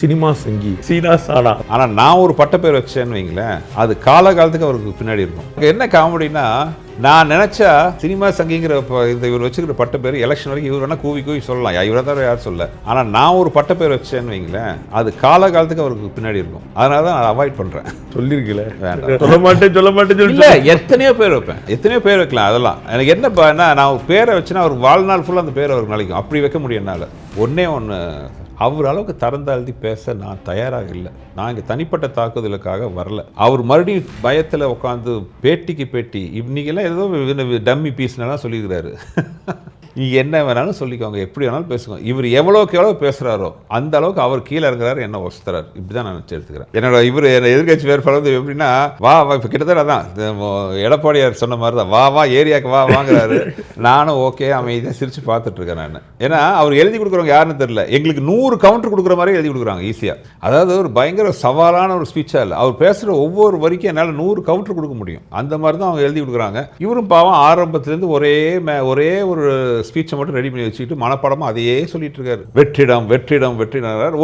Cinema சங்கி சீனா சானா. ஆனால் நான் ஒரு பட்டப்பேர் வச்சேன்னு வைங்களேன், அது காலகாலத்துக்கு அவருக்கு பின்னாடி இருக்கும். என்ன காமெடினா, நான் நினைச்சா சினிமா சங்கிங்கிற இந்த இவர் வச்சுக்கிற பட்டப்பேர் எலெக்ஷன் வரைக்கும் இவர் வேணா கூவி கூவி சொல்லலாம், இவரை தவிர யாரும் சொல்ல. ஆனால் நான் ஒரு பட்டப்பேர் வச்சேன்னு வைங்களேன், அது காலகாலத்துக்கு அவருக்கு பின்னாடி இருக்கும். அதனால தான் நான் அவாய்ட் பண்ணுறேன். சொல்லியிருக்கல, வேண்டாம், சொல்ல மாட்டேன் சொல்லி இல்லை. எத்தனையோ பேர் வைப்பேன், எத்தனையோ பேர் வைக்கலாம். அதெல்லாம் எனக்கு என்ன, நான் ஒரு பேரை வச்சுன்னா அவர் வாழ்நாள் ஃபுல்லாக அந்த பேரை அவருக்கு நினைக்கும். அப்படி வைக்க முடியும் என்னால். ஒன்று அவர் அளவுக்கு தரந்தாழ்த்தி பேச நான் தயாராக இல்லை. நான் இங்கே தனிப்பட்ட தாக்குதலுக்காக வரல. அவர் மறுபடியும் பயத்தில் உட்காந்து பேட்டிக்கு பேட்டி இன்னைக்கெல்லாம் ஏதோ டம்மி பீஸ்னெல்லாம் சொல்லியிருக்கிறாரு. நீங்கள் என்ன வேணாலும் சொல்லிக்கோங்க, எப்படி வேணாலும் பேசுங்க. இவர் எவ்வளோக்கு எவ்வளோ பேசுகிறாரோ அந்த அளவுக்கு அவர் கீழே இருக்கிறாரு, என்ன வசத்துறாரு. இப்படி தான் நான் நினச்சி எடுத்துக்கிறேன். என்னோட இவர் எதிர்கட்சி வேறுபாடு எப்படின்னா, வா இப்போ கிட்டத்தட்ட தான் எடப்பாடியார் சொன்ன மாதிரி தான், வா ஏரியாவுக்கு வாங்குறாரு. நானும் ஓகே அமைதியாக சிரித்து பார்த்துட்ருக்கேன் நான். ஏன்னா அவர் எழுதி கொடுக்குறவங்க யாருன்னு தெரியல. எங்களுக்கு 100 கவுண்டர் கொடுக்குற மாதிரி எழுதி கொடுக்குறாங்க ஈஸியாக. அதாவது ஒரு பயங்கர சவாலான ஒரு ஸ்பீச்சாக இல்லை, அவர் பேசுகிற ஒவ்வொரு வரைக்கும் என்னால் 100 கவுண்டர் கொடுக்க முடியும். அந்த மாதிரி தான் அவங்க எழுதி கொடுக்குறாங்க. இவரும் பாவம் ஆரம்பத்துலேருந்து ஒரே ஒரு ஸ்பீச்சை மட்டும் ரெடி பண்ணி வச்சுக்கிட்டு மனப்பாடமாக அதையே சொல்லிட்டு இருக்காரு. வெற்றிடம்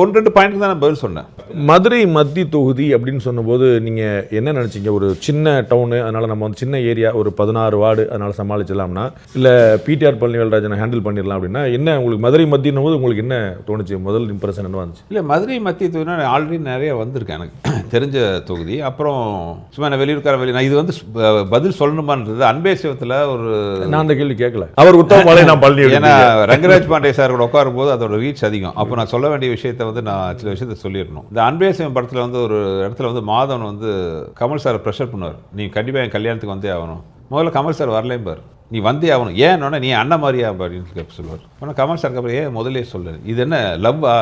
1-2 பாயிண்ட் தான் நான் பதில் சொன்னேன். மதுரை மத்திய தொகுதி அப்படின்னு சொன்னபோது நீங்கள் என்ன நினச்சிங்க? ஒரு சின்ன டவுனு, அதனால் நம்ம வந்து சின்ன ஏரியா, ஒரு 16 வார்டு, அதனால் சமாளிச்சிடலாம்னா, இல்லை பிடிஆர் பழனிவேல்ராஜனை ஹேண்டில் பண்ணிடலாம் அப்படின்னா, என்ன உங்களுக்கு மதுரை மத்தியன்னும் போது உங்களுக்கு என்ன தோணுச்சு? முதல் இம்ப்ரெஷன் என்ன வந்துச்சு? இல்லை, மதுரை மத்திய தொகுதினா ஆல்ரெடி நிறைய வந்திருக்கேன், எனக்கு தெரிஞ்ச தொகுதி. அப்புறம் சும்மா நான் வெளியூர்கார நான் இது வந்து பதில் சொல்லணுமான்றது அன்பேசிவத்தில் ஒரு நான் அந்த கேள்வி கேட்கல. அவர் உத்தம ஏன்னா ரங்கராஜ் பாண்டே சார் கூட உட்காரும் போது அதோட ரீச் அதிகம். அப்போ நான் சொல்ல வேண்டிய விஷயத்தை வந்து நான் சில விஷயத்தை சொல்லிடணும். இந்த அன்பேசிவம் படத்தில் வந்து ஒரு இடத்துல வந்து மாதவன் வந்து கமல் சாரை ப்ரெஷர் பண்ணுவார். நீ கண்டிப்பாக என் கல்யாணத்துக்கு வந்தே ஆகணும். முதல்ல கமல் சார் வரலேயும் பார், நீ வந்தே ஆகணும். ஏன்னா நீ அண்ணன் மாதிரியா அப்படின்னு சொல்லுவார். ஆனால் கமல் சாருக்கு அப்புறம் ஏன் முதலே சொல்லு, இது என்ன லவ்வா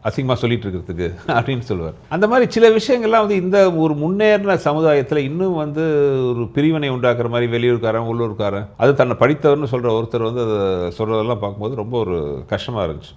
அசிங்கமாக சொல்லிட்டு இருக்கிறதுக்கு அப்படின்னு சொல்லுவார். அந்த மாதிரி சில விஷயங்கள்லாம் வந்து இந்த ஒரு முன்னேறின சமுதாயத்தில் இன்னும் வந்து ஒரு பிரிவினை உண்டாக்குற மாதிரி வெளியூர்காரன் உள்ளூர்காரன் அது தன்னை படித்தவர்னு சொல்கிற ஒருத்தர் வந்து அதை சொல்கிறதெல்லாம் பார்க்கும்போது ரொம்ப ஒரு கஷ்டமாக இருந்துச்சு.